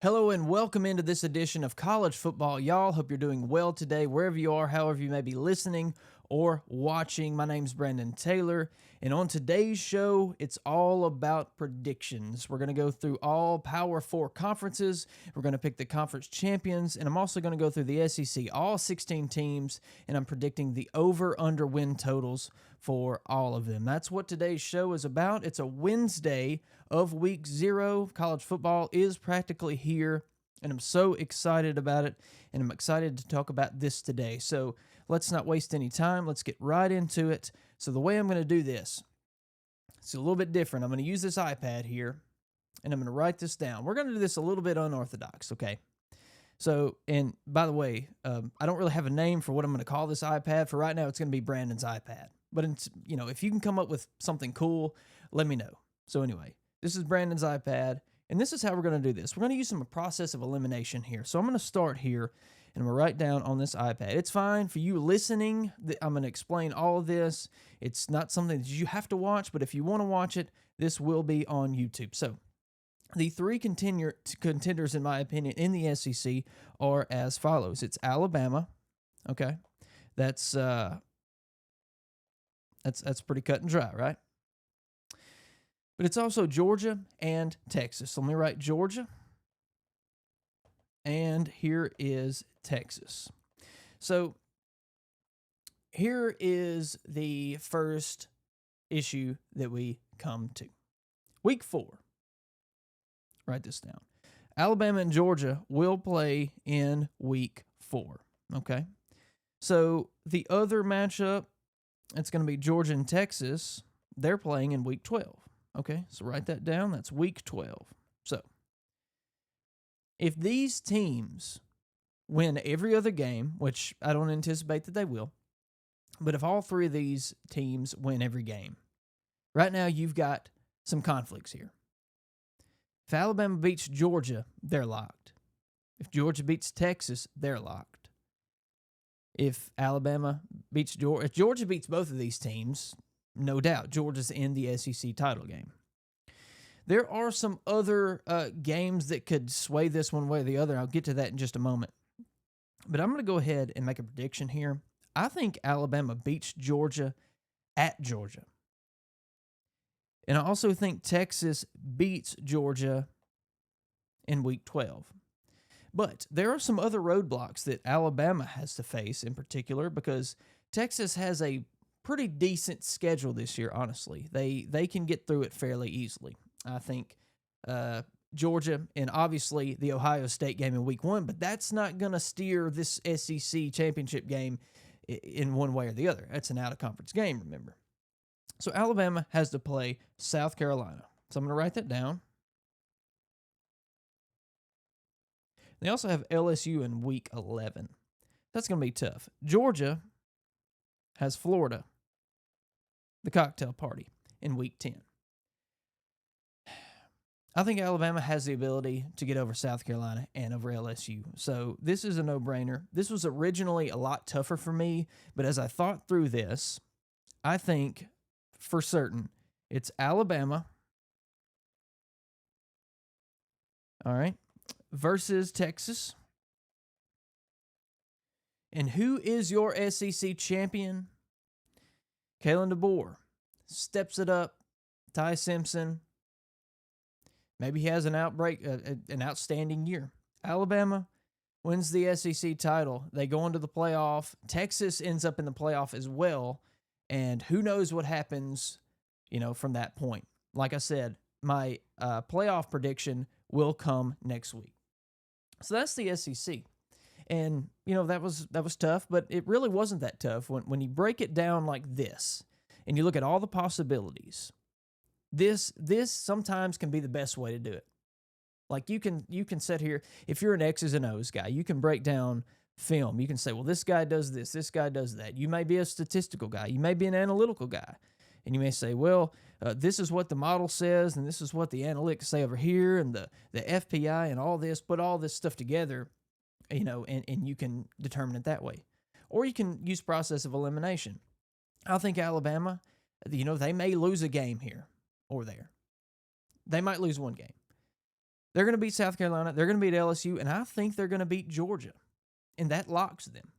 Hello and welcome into this edition of College Football. Y'all, hope you're doing well today, wherever you are, however you may be listening or watching. My name's Brandon Taylor, and on today's show, it's all about predictions. We're going to go through all Power 4 conferences. We're going to pick the conference champions, and I'm also going to go through the SEC, all 16 teams, and I'm predicting the over-under win totals for all of them. That's what today's show is about. It's a Wednesday of week 0. College football is practically here, and I'm so excited about it, and I'm excited to talk about this today. So let's not waste any time. Let's get right into it. So the way I'm going to do this, it's a little bit different. I'm going to use this iPad here, and I'm going to write this down. We're going to do this a little bit unorthodox, okay? So, and by the way, I don't really have a name for what I'm going to call this iPad. For right now, it's going to be Brandon's iPad. But, if you can come up with something cool, let me know. So anyway, this is Brandon's iPad, and this is how we're going to do this. We're going to use some process of elimination here. So I'm going to start here, and I'm going to write down on this iPad. It's fine for you listening. I'm going to explain all of this. It's not something that you have to watch, but if you want to watch it, this will be on YouTube. So the three contenders, in my opinion, in the SEC are as follows. It's Alabama. Okay, that's pretty cut and dry, right? But it's also Georgia and Texas. So let me write Georgia, and here is Texas. So here is the first issue that we come to. Week 4. Write this down. Alabama and Georgia will play in week 4. Okay. So the other matchup, it's going to be Georgia and Texas. They're playing in week 12. Okay. So write that down. That's week 12. So if these teams win every other game, which I don't anticipate that they will, but if all three of these teams win every game, right now you've got some conflicts here. If Alabama beats Georgia, they're locked. If Georgia beats Texas, they're locked. If Alabama beats Georgia, if Georgia beats both of these teams, no doubt Georgia's in the SEC title game. There are some other games that could sway this one way or the other. I'll get to that in just a moment. But I'm going to go ahead and make a prediction here. I think Alabama beats Georgia at Georgia. And I also think Texas beats Georgia in week 12. But there are some other roadblocks that Alabama has to face in particular because Texas has a pretty decent schedule this year, honestly. They can get through it fairly easily. I think Georgia and obviously the Ohio State game in week 1, but that's not going to steer this SEC championship game in one way or the other. That's an out-of-conference game, remember. So Alabama has to play South Carolina. So I'm going to write that down. They also have LSU in week 11. That's going to be tough. Georgia has Florida, the cocktail party, in week 10. I think Alabama has the ability to get over South Carolina and over LSU. So this is a no-brainer. This was originally a lot tougher for me, but as I thought through this, I think for certain it's Alabama, all right, versus Texas. And who is your SEC champion? Kalen DeBoer steps it up. Ty Simpson. Maybe he has an outstanding year. Alabama wins the SEC title. They go into the playoff. Texas ends up in the playoff as well. And who knows what happens, from that point. Like I said, my playoff prediction will come next week. So that's the SEC. And, that was tough, but it really wasn't that tough. When you break it down like this and you look at all the possibilities, this sometimes can be the best way to do it. Like you can sit here, if you're an X's and O's guy, you can break down film. You can say, well, this guy does this guy does that. You may be a statistical guy. You may be an analytical guy. And you may say, well, this is what the model says, and this is what the analytics say over here, and the FPI and all this, put all this stuff together, and you can determine it that way. Or you can use process of elimination. I think Alabama, they may lose a game here or there. They might lose one game. They're going to beat South Carolina. They're going to beat LSU, and I think they're going to beat Georgia, and that locks them.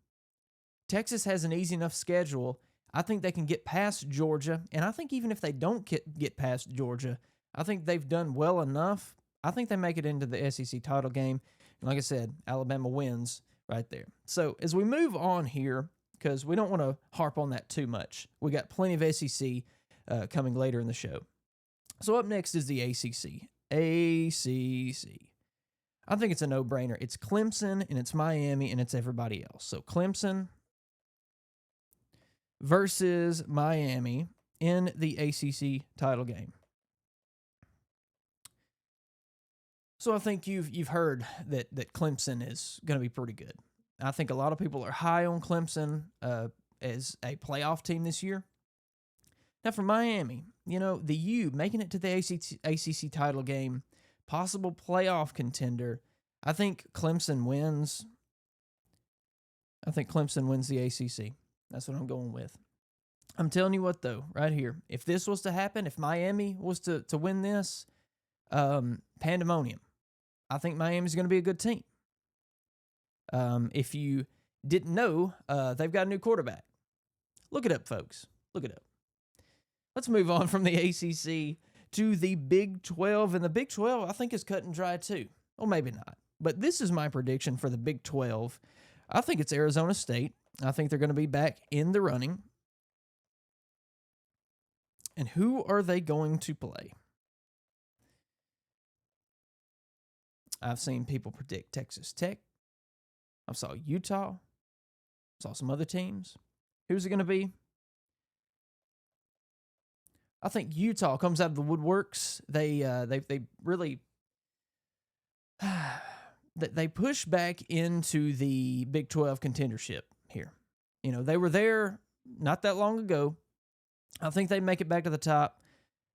Texas has an easy enough schedule. I think they can get past Georgia, and I think even if they don't get past Georgia, I think they've done well enough. I think they make it into the SEC title game, and like I said, Alabama wins right there. So as we move on here, because we don't want to harp on that too much, we got plenty of SEC coming later in the show. So up next is the ACC. ACC. I think it's a no-brainer. It's Clemson, and it's Miami, and it's everybody else. So Clemson versus Miami in the ACC title game. So I think you've heard that Clemson is going to be pretty good. I think a lot of people are high on Clemson as a playoff team this year. Now for Miami, the U making it to the ACC title game, possible playoff contender. I think Clemson wins. I think Clemson wins the ACC. That's what I'm going with. I'm telling you what, though, right here. If this was to happen, if Miami was to win this, pandemonium. I think Miami's going to be a good team. If you didn't know, they've got a new quarterback. Look it up, folks. Look it up. Let's move on from the ACC to the Big 12. And the Big 12, I think, is cut and dry, too. Or maybe not. But this is my prediction for the Big 12. I think it's Arizona State. I think they're going to be back in the running. And who are they going to play? I've seen people predict Texas Tech. I saw Utah. Saw some other teams. Who's it going to be? I think Utah comes out of the woodworks. They really they push back into the Big 12 contendership here. They were there not that long ago. I think they make it back to the top,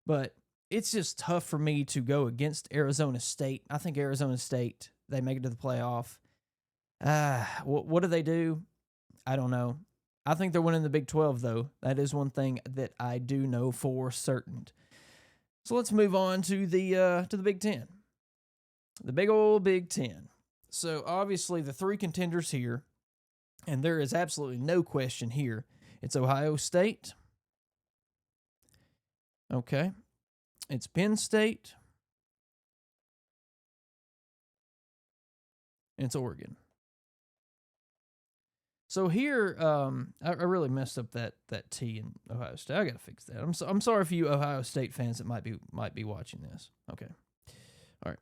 but it's just tough for me to go against Arizona State. I think Arizona State, they make it to the playoff. What do they do? I don't know. I think they're winning the Big 12, though. That is one thing that I do know for certain. So let's move on to the Big 10. The big old Big 10. So obviously the three contenders here, and there is absolutely no question here. It's Ohio State. Okay. It's Penn State. And it's Oregon. So here, I really messed up that T in Ohio State. I got to fix that. I'm sorry for you Ohio State fans that might be watching this. Okay. All right.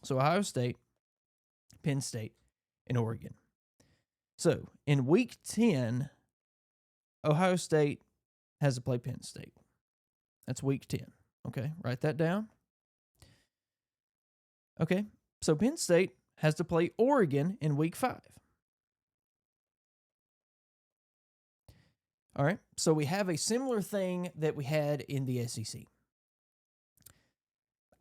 So Ohio State, Penn State, and Oregon. So in Week 10, Ohio State has to play Penn State. That's Week 10. Okay, write that down. Okay, so Penn State has to play Oregon in Week 5. All right, so we have a similar thing that we had in the SEC.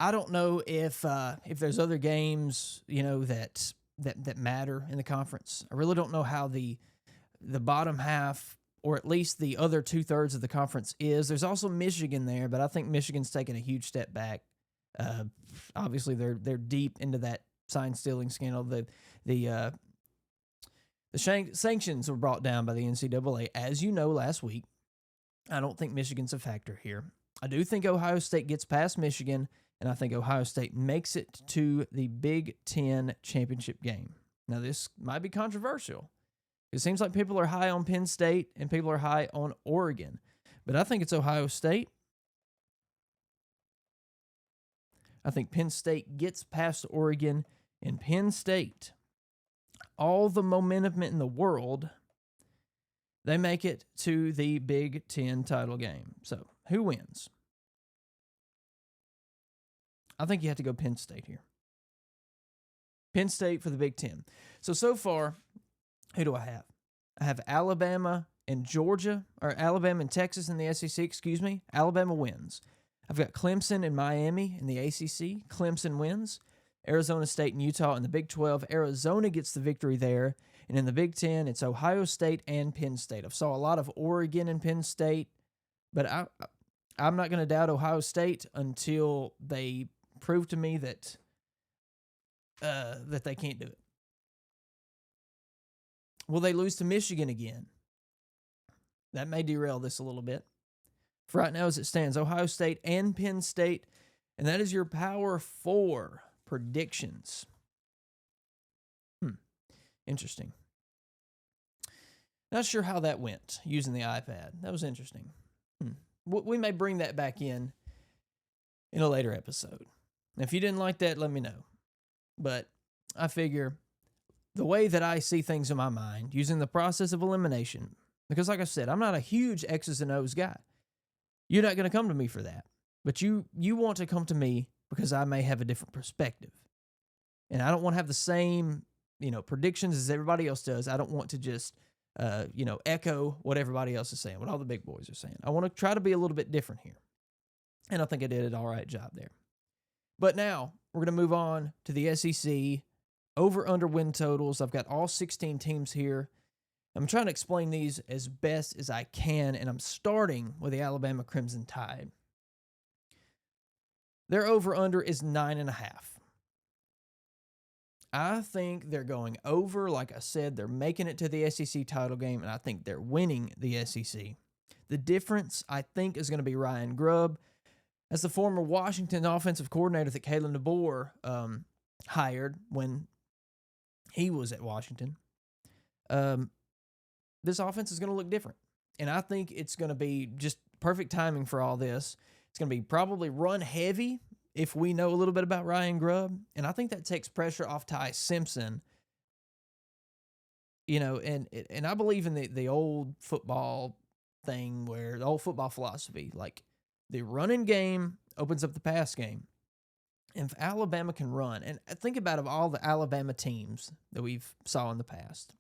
I don't know if there's other games, that matter in the conference. I really don't know how the bottom half, or at least the other 2/3 of the conference is. There's also Michigan there, but I think Michigan's taken a huge step back. Obviously, they're deep into that sign stealing scandal. The sanctions were brought down by the NCAA, as you know, last week. I don't think Michigan's a factor here. I do think Ohio State gets past Michigan, and I think Ohio State makes it to the Big 10 championship game. Now, this might be controversial. It seems like people are high on Penn State and people are high on Oregon. But I think it's Ohio State. I think Penn State gets past Oregon, and Penn State, all the momentum in the world, they make it to the Big 10 title game. So, who wins? I think you have to go Penn State here. Penn State for the Big 10. So far, who do I have? I have Alabama and Georgia, or Alabama and Texas in the SEC, Alabama wins. I've got Clemson and Miami in the ACC. Clemson wins. Arizona State and Utah in the Big 12. Arizona gets the victory there. And in the Big 10, it's Ohio State and Penn State. I've saw a lot of Oregon and Penn State, but I'm not going to doubt Ohio State until they prove to me that that they can't do it. Will they lose to Michigan again? That may derail this a little bit. For right now, as it stands, Ohio State and Penn State, and that is your Power 4 predictions. Interesting. Not sure how that went using the iPad. That was interesting. We may bring that back in a later episode. If you didn't like that, let me know. But I figure the way that I see things in my mind, using the process of elimination, because like I said, I'm not a huge X's and O's guy. You're not going to come to me for that. But you want to come to me because I may have a different perspective. And I don't want to have the same, predictions as everybody else does. I don't want to just, echo what everybody else is saying, what all the big boys are saying. I want to try to be a little bit different here. And I think I did an all right job there. But now we're going to move on to the SEC over-under win totals. I've got all 16 teams here. I'm trying to explain these as best as I can, and I'm starting with the Alabama Crimson Tide. Their over-under is 9.5. I think they're going over. Like I said, they're making it to the SEC title game, and I think they're winning the SEC. The difference, I think, is going to be Ryan Grubb. As the former Washington offensive coordinator that Kalen DeBoer hired when he was at Washington, this offense is going to look different. And I think it's going to be just perfect timing for all this. It's going to be probably run heavy if we know a little bit about Ryan Grubb. And I think that takes pressure off Ty Simpson. And I believe in the old football thing where the old football philosophy, like the running game opens up the pass game. And if Alabama can run, and think about all the Alabama teams that we've saw in the past,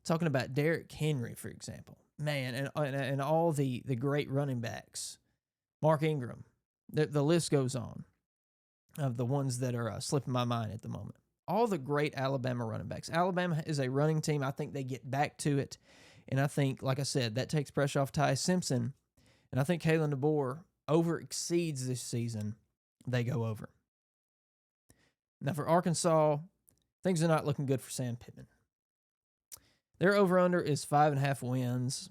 talking about Derrick Henry, for example, man, and all the great running backs, Mark Ingram, the list goes on of the ones that are slipping my mind at the moment. All the great Alabama running backs. Alabama is a running team. I think they get back to it. And I think, like I said, that takes pressure off Ty Simpson. And I think Kalen DeBoer over exceeds this season. They go over. Now for Arkansas, things are not looking good for Sam Pittman. Their over-under is 5.5 wins.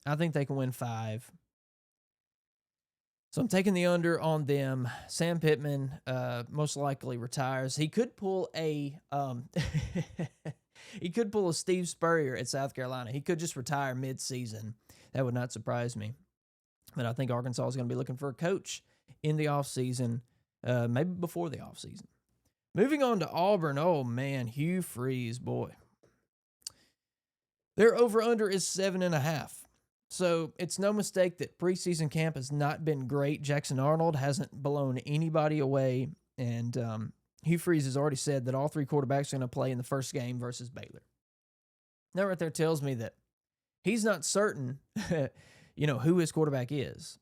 I think they can win 5. So I'm taking the under on them. Sam Pittman most likely retires. He could pull a Steve Spurrier at South Carolina. He could just retire mid-season. That would not surprise me. But I think Arkansas is going to be looking for a coach in the offseason, maybe before the offseason. Moving on to Auburn. Oh, man, Hugh Freeze, boy. Their over-under is 7.5. So it's no mistake that preseason camp has not been great. Jackson Arnold hasn't blown anybody away. And Hugh Freeze has already said that all 3 quarterbacks are going to play in the first game versus Baylor. That right there tells me that he's not certain, who his quarterback is.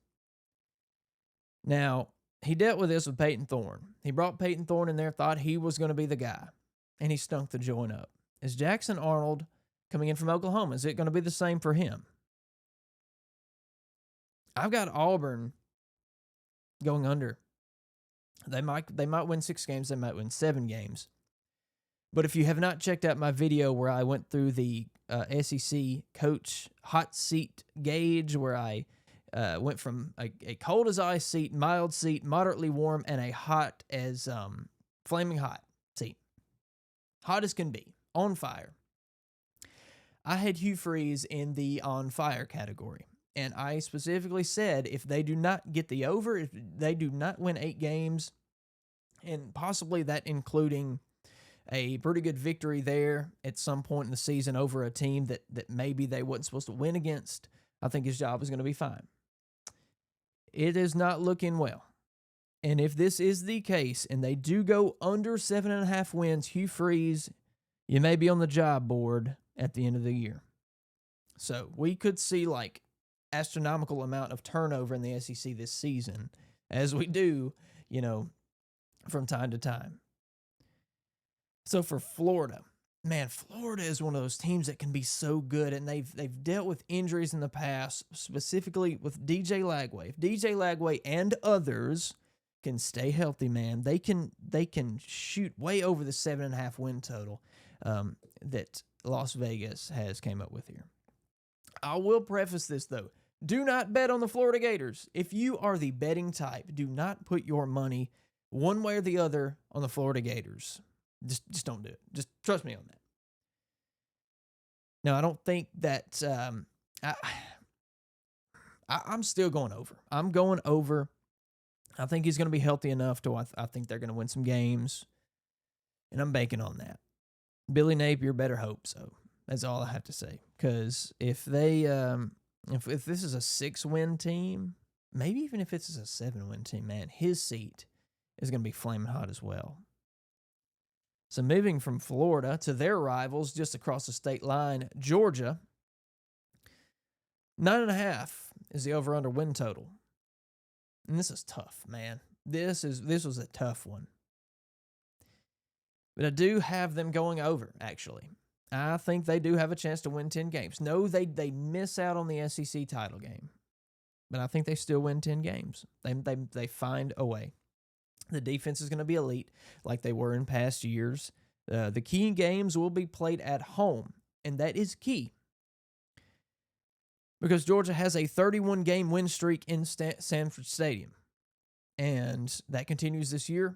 Now, he dealt with this with Peyton Thorne. He brought Peyton Thorne in there, thought he was going to be the guy, and he stunk the joint up. Is Jackson Arnold coming in from Oklahoma? Is it going to be the same for him? I've got Auburn going under. They might win 6 games. They might win 7 games. But if you have not checked out my video where I went through the SEC coach hot seat gauge, where I went from a cold as ice seat, mild seat, moderately warm, and a hot as flaming hot seat. Hot as can be. On fire. I had Hugh Freeze in the on fire category. And I specifically said if they do not get the over, if they do not win 8 games, and possibly that including a pretty good victory there at some point in the season over a team that maybe they wasn't supposed to win against, I think his job is going to be fine. It is not looking well. And if this is the case, and they do go under 7.5 wins, Hugh Freeze, you may be on the job board at the end of the year. So we could see like astronomical amount of turnover in the SEC this season, as we do, from time to time. So for Florida, man, Florida is one of those teams that can be so good, and they've dealt with injuries in the past, specifically with DJ Lagway. If DJ Lagway and others can stay healthy, man, they can shoot way over the 7.5 win total that Las Vegas has came up with here. I will preface this though. Do not bet on the Florida Gators. If you are the betting type, do not put your money one way or the other on the Florida Gators. Just don't do it. Just trust me on that. Now, I don't think that I'm still going over. I'm going over. I think he's going to be healthy enough to I think they're going to win some games, and I'm banking on that. Billy Napier better hope so. That's all I have to say. Because if they if this is a 6-win team, maybe even if it's a 7-win team, man, his seat is going to be flaming hot as well. So moving from Florida to their rivals just across the state line, Georgia, 9.5 is the over-under win total. And this is tough, man. This was a tough one. But I do have them going over, actually. I think they do have a chance to win 10 games. No, they miss out on the SEC title game. But I think they still win 10 games. They find a way. The defense is going to be elite like they were in past years. The key games will be played at home, and that is key. Because Georgia has a 31-game win streak in Sanford Stadium. And that continues this year.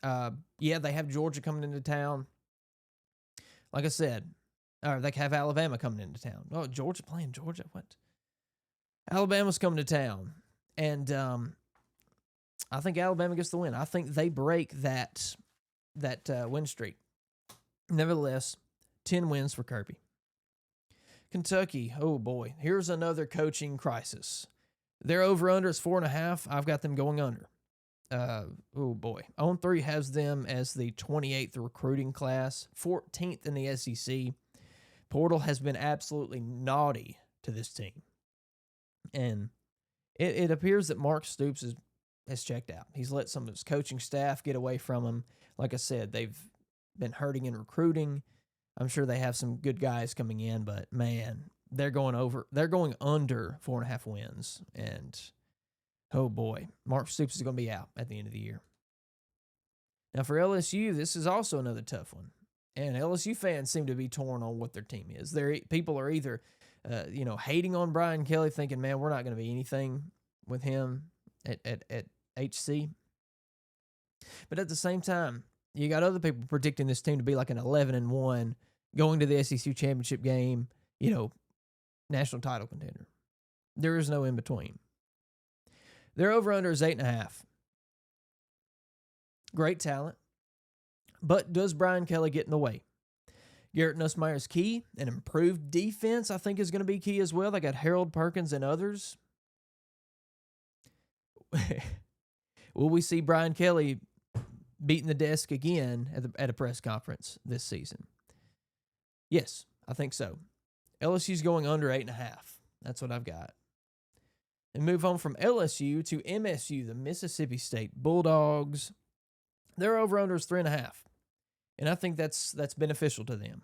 Yeah, they have Georgia coming into town. Like I said, or they have Alabama coming into town. Oh, Georgia playing Georgia? What? Alabama's coming to town. And I think Alabama gets the win. I think they break that win streak. Nevertheless, 10 wins for Kirby. Kentucky, oh boy, here's another coaching crisis. Their over-under is 4.5. I've got them going under. Oh boy. On3 has them as the 28th recruiting class, 14th in the SEC. Portal has been absolutely naughty to this team. And it appears that Mark Stoops has checked out. He's let some of his coaching staff get away from him. Like I said, they've been hurting in recruiting. I'm sure they have some good guys coming in, but man, they're going under 4.5 wins. And oh boy, Mark Stoops is going to be out at the end of the year. Now for LSU, this is also another tough one. And LSU fans seem to be torn on what their team is. People are either, hating on Brian Kelly, thinking, man, we're not going to be anything with him at HC. But at the same time, you got other people predicting this team to be like an 11-1, going to the SEC championship game, national title contender. There is no in between. Their over-under is 8.5. Great talent. But does Brian Kelly get in the way? Garrett Nussmeier is key. An improved defense, I think, is going to be key as well. They got Harold Perkins and others. Will we see Brian Kelly beating the desk again at a press conference this season? Yes, I think so. LSU's going under 8.5. That's what I've got. And move on from LSU to MSU, the Mississippi State Bulldogs. Their over-under is 3.5. And I think that's beneficial to them.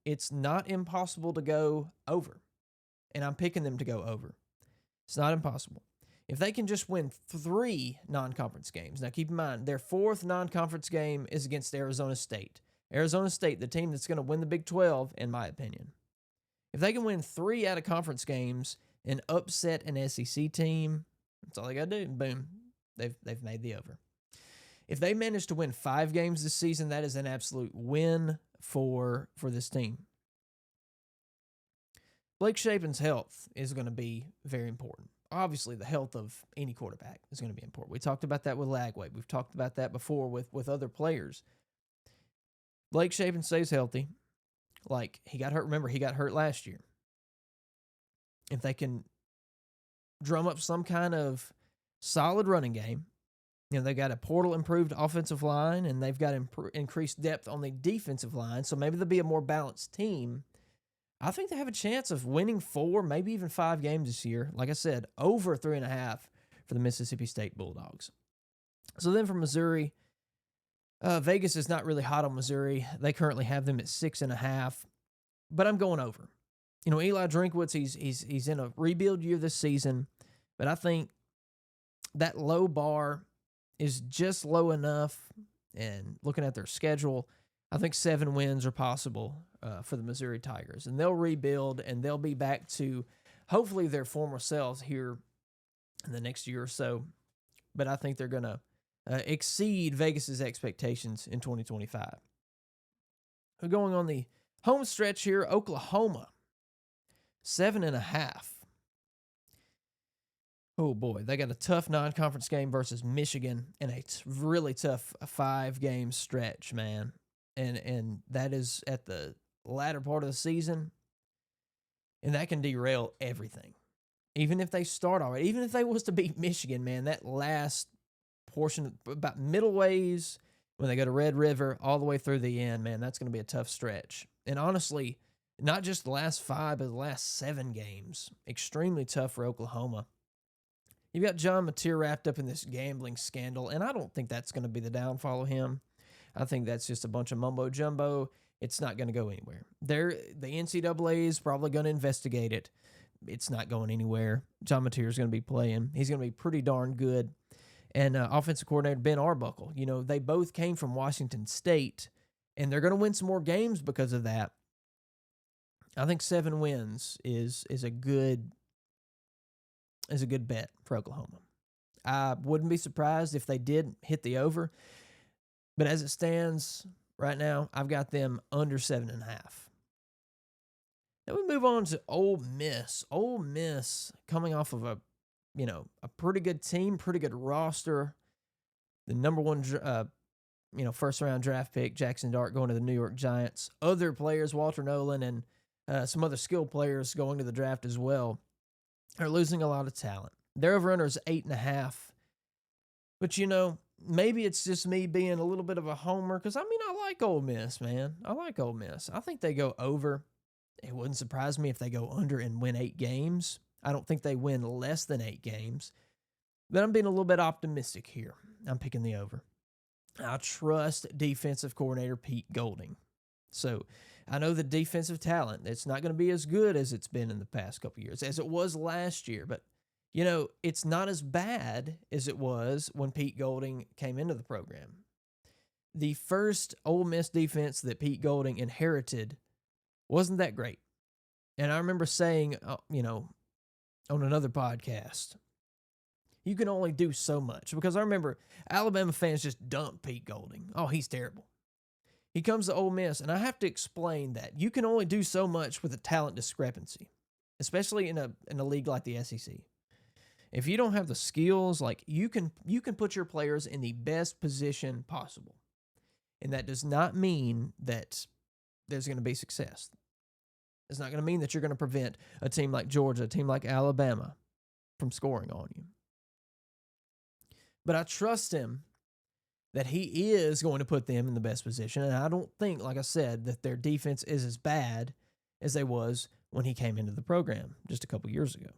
It's not impossible to go over. And I'm picking them to go over. It's not impossible. If they can just win 3 non-conference games. Now, keep in mind, their 4th non-conference game is against Arizona State. Arizona State, the team that's going to win the Big 12, in my opinion. If they can win 3 out of conference games and upset an SEC team, that's all they got to do. Boom. They've made the over. If they manage to win 5 games this season, that is an absolute win for this team. Blake Shapen's health is going to be very important. Obviously, the health of any quarterback is going to be important. We talked about that with Lagway. We've talked about that before with other players. Blake Shapen stays healthy. Like, he got hurt. Remember, he got hurt last year. If they can drum up some kind of solid running game, they got a portal improved offensive line, and they've got increased depth on the defensive line, so maybe they'll be a more balanced team. I think they have a chance of winning 4, maybe even 5 games this year. Like I said, over 3.5 for the Mississippi State Bulldogs. So then from Missouri, Vegas is not really hot on Missouri. They currently have them at 6.5, but I'm going over. Eli Drinkwitz, he's in a rebuild year this season, but I think that low bar is just low enough. And looking at their schedule, I think 7 wins are possible for the Missouri Tigers. And they'll rebuild, and they'll be back to hopefully their former selves here in the next year or so. But I think they're going to exceed Vegas's expectations in 2025. We're going on the home stretch here, Oklahoma, 7.5. Oh boy, they got a tough non-conference game versus Michigan and a really tough 5-game stretch, man. And that is at the latter part of the season, and that can derail everything. Even if they start all right, even if they was to beat Michigan, man, that last portion, about middle ways, when they go to Red River all the way through the end, man, that's going to be a tough stretch. And honestly, not just the last 5, but the last 7 games, extremely tough for Oklahoma. You've got John Mateer wrapped up in this gambling scandal, and I don't think that's going to be the downfall of him. I think that's just a bunch of mumbo-jumbo. It's not going to go anywhere. The NCAA is probably going to investigate it. It's not going anywhere. John Mateer is going to be playing. He's going to be pretty darn good. And offensive coordinator Ben Arbuckle, they both came from Washington State, and they're going to win some more games because of that. I think 7 wins is a good bet for Oklahoma. I wouldn't be surprised if they did hit the over, but as it stands right now, I've got them under 7.5. Then we move on to Ole Miss. Ole Miss coming off of a pretty good team, pretty good roster. The number 1, first round draft pick, Jackson Dart, going to the New York Giants. Other players, Walter Nolan and some other skilled players going to the draft as well, are losing a lot of talent. Their over-under is 8.5. But, maybe it's just me being a little bit of a homer because, I like Ole Miss, man. I like Ole Miss. I think they go over. It wouldn't surprise me if they go under and win 8 games. I don't think they win less than 8 games. But I'm being a little bit optimistic here. I'm picking the over. I trust defensive coordinator Pete Golding. So I know the defensive talent, it's not going to be as good as it's been in the past couple of years, as it was last year. But, it's not as bad as it was when Pete Golding came into the program. The first Ole Miss defense that Pete Golding inherited wasn't that great. And I remember saying, on another podcast, you can only do so much. Because I remember Alabama fans just dumped Pete Golding. Oh, he's terrible. He comes to Ole Miss, and I have to explain that you can only do so much with a talent discrepancy, especially in a league like the SEC. If you don't have the skills, like you can put your players in the best position possible. And that does not mean that there's going to be success. It's not going to mean that you're going to prevent a team like Georgia, a team like Alabama from scoring on you. But I trust him that he is going to put them in the best position. And I don't think, like I said, that their defense is as bad as they was when he came into the program just a couple years ago.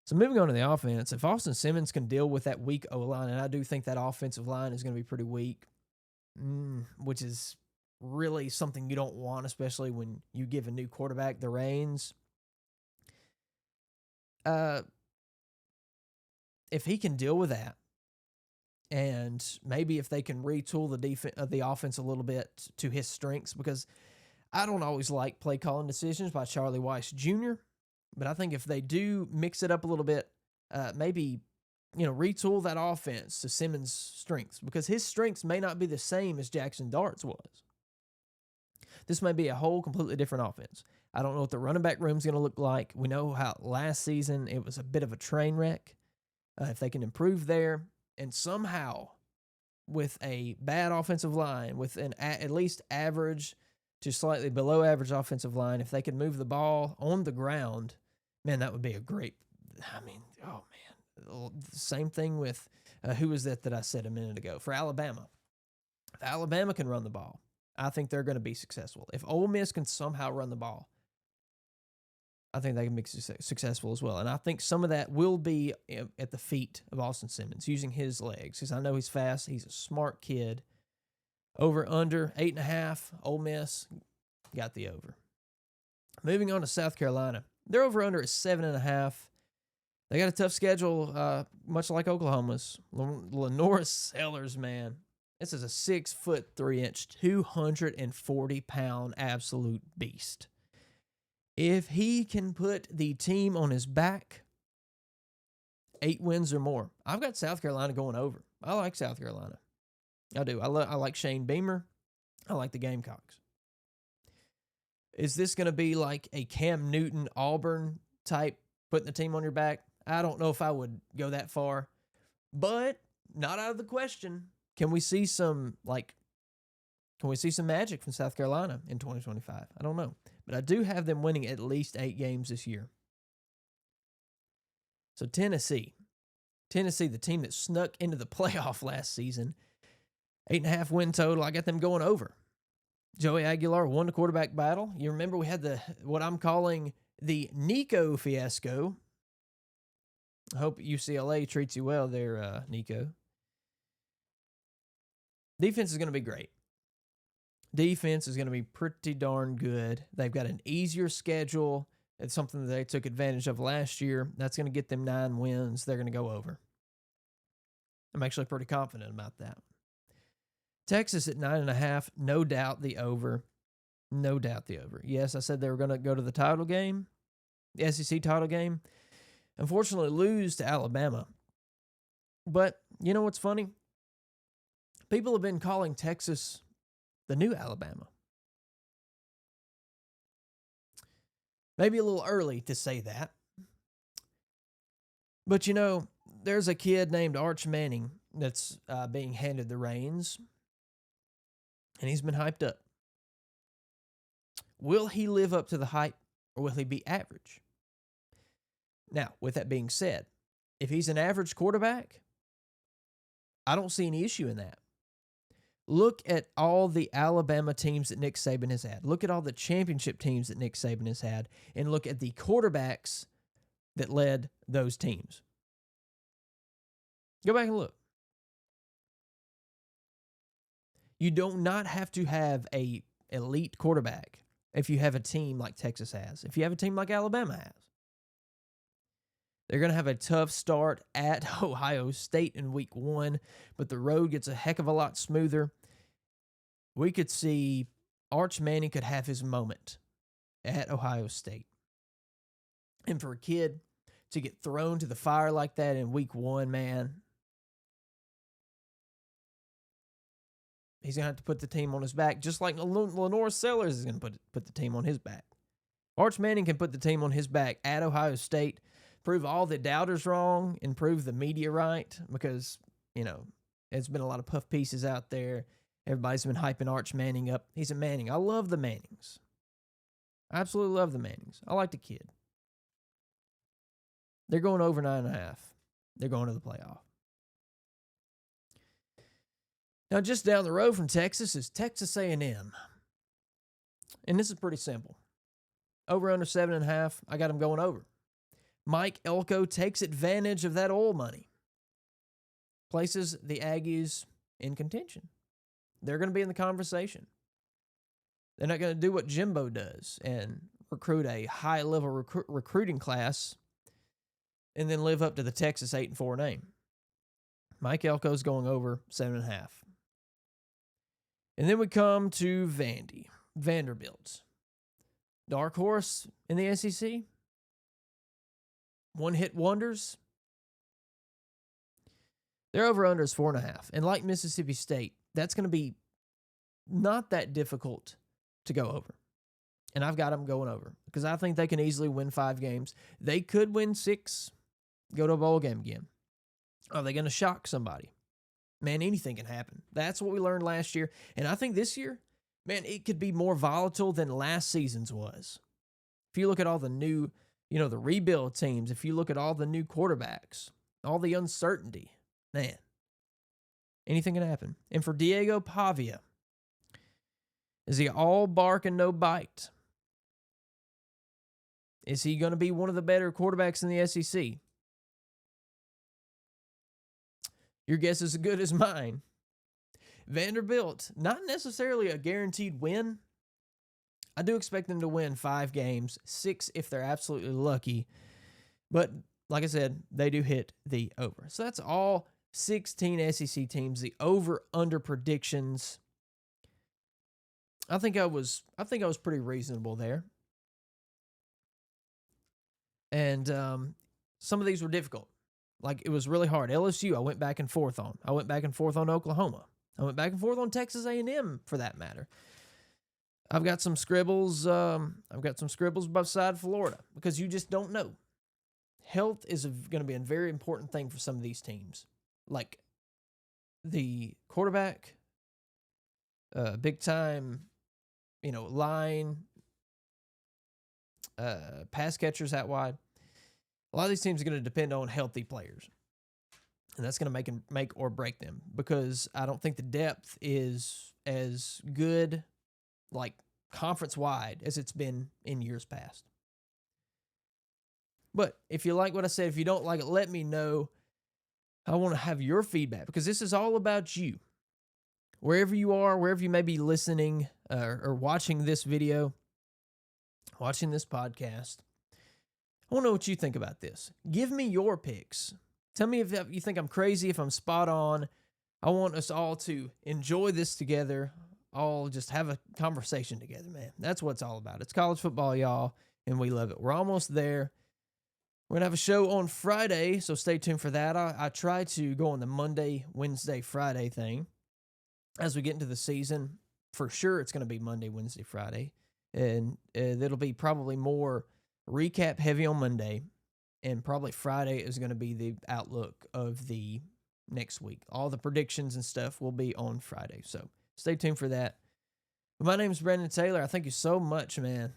So moving on to the offense, if Austin Simmons can deal with that weak O-line, and I do think that offensive line is going to be pretty weak, which is really something you don't want, especially when you give a new quarterback the reins. If he can deal with that, and maybe if they can retool the offense a little bit to his strengths, because I don't always like play calling decisions by Charlie Weiss Jr., but I think if they do mix it up a little bit, maybe retool that offense to Simmons' strengths, because his strengths may not be the same as Jackson Dart's was. This may be a whole completely different offense. I don't know what the running back room is going to look like. We know how last season it was a bit of a train wreck. If they can improve there, and somehow with a bad offensive line, with an at least average to slightly below average offensive line, if they can move the ball on the ground, man, that would be a great, same thing with, who was that I said a minute ago? For Alabama. If Alabama can run the ball, I think they're going to be successful. If Ole Miss can somehow run the ball, I think they can be successful as well. And I think some of that will be at the feet of Austin Simmons, using his legs, because I know he's fast. He's a smart kid. Over, under, 8.5, Ole Miss got the over. Moving on to South Carolina. Their over-under is 7.5. They got a tough schedule, much like Oklahoma's. Lenora Sellers, man. This is a 6'3", 240-pound absolute beast. If he can put the team on his back, 8 wins or more. I've got South Carolina going over. I like South Carolina. I do. I like Shane Beamer. I like the Gamecocks. Is this going to be like a Cam Newton Auburn type, putting the team on your back? I don't know if I would go that far, but not out of the question. Can we see some magic from South Carolina in 2025? I don't know, but I do have them winning at least 8 games this year. So Tennessee, the team that snuck into the playoff last season, 8.5 win total. I got them going over. Joey Aguilar won the quarterback battle. You remember we had what I'm calling the Nico fiasco. I hope UCLA treats you well there, Nico. Defense is going to be great. Defense is going to be pretty darn good. They've got an easier schedule. It's something that they took advantage of last year. That's going to get them 9 wins. They're going to go over. I'm actually pretty confident about that. Texas at 9.5, no doubt the over. No doubt the over. Yes, I said they were going to go to the title game, the SEC title game. Unfortunately, lose to Alabama. But you know what's funny? People have been calling Texas the new Alabama. Maybe a little early to say that. But you know, there's a kid named Arch Manning that's being handed the reins. And he's been hyped up. Will he live up to the hype, or will he be average? Now, with that being said, if he's an average quarterback, I don't see any issue in that. Look at all the Alabama teams that Nick Saban has had. Look at all the championship teams that Nick Saban has had. And look at the quarterbacks that led those teams. Go back and look. You do not have to have an elite quarterback if you have a team like Texas has. If you have a team like Alabama has. They're going to have a tough start at Ohio State in week 1, but the road gets a heck of a lot smoother. We could see Arch Manning could have his moment at Ohio State. And for a kid to get thrown to the fire like that in week 1, man, he's going to have to put the team on his back, just like Lenore Sellers is going to put the team on his back. Arch Manning can put the team on his back at Ohio State, prove all the doubters wrong, and prove the media right, because, you know, there's been a lot of puff pieces out there. Everybody's been hyping Arch Manning up. He's a Manning. I love the Mannings. I absolutely love the Mannings. I like the kid. They're going over 9.5. They're going to the playoff. Now, just down the road from Texas is Texas A&M. And this is pretty simple. Over under 7.5, I got them going over. Mike Elko takes advantage of that oil money. Places the Aggies in contention. They're going to be in the conversation. They're not going to do what Jimbo does and recruit a high-level recruiting class and then live up to the Texas 8-4 name. Mike Elko's going over 7.5. And then we come to Vanderbilt. Dark horse in the SEC. One-hit wonders. Their over-under is 4.5. And like Mississippi State, that's going to be not that difficult to go over. And I've got them going over because I think they can easily win 5 games. They could win 6, go to a bowl game again. Are they going to shock somebody? Man, anything can happen. That's what we learned last year. And I think this year, man, it could be more volatile than last season's was. If you look at all the new, the rebuild teams, if you look at all the new quarterbacks, all the uncertainty, man, anything can happen. And for Diego Pavia, is he all bark and no bite? Is he going to be one of the better quarterbacks in the SEC? Your guess is as good as mine. Vanderbilt, not necessarily a guaranteed win. I do expect them to win 5 games, 6 if they're absolutely lucky. But like I said, they do hit the over. So that's all 16 SEC teams. The over/under predictions. I think I was pretty reasonable there. And some of these were difficult. Like, it was really hard. LSU, I went back and forth on. I went back and forth on Oklahoma. I went back and forth on Texas A&M, for that matter. I've got some scribbles. Beside Florida, because you just don't know. Health is going to be a very important thing for some of these teams. Like the quarterback, big time, line, pass catchers out wide. A lot of these teams are going to depend on healthy players. And that's going to make or break them, because I don't think the depth is as good, like conference-wide, as it's been in years past. But if you like what I said, if you don't like it, let me know. I want to have your feedback, because this is all about you. Wherever you are, wherever you may be listening or watching this video, watching this podcast, I want to know what you think about this. Give me your picks. Tell me if you think I'm crazy, if I'm spot on. I want us all to enjoy this together, all just have a conversation together, man. That's what it's all about. It's college football, y'all, and we love it. We're almost there. We're going to have a show on Friday, so stay tuned for that. I try to go on the Monday, Wednesday, Friday thing as we get into the season. For sure, it's going to be Monday, Wednesday, Friday, and it'll be probably more recap heavy on Monday, and probably Friday is going to be the outlook of the next week. All the predictions and stuff will be on Friday, so stay tuned for that. But my name is Brandon Taylor. I thank you so much, man.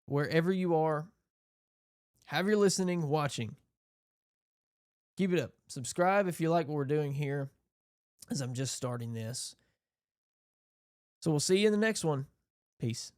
Wherever you are, however you're listening, watching, keep it up. Subscribe if you like what we're doing here, as I'm just starting this. So we'll see you in the next one. Peace.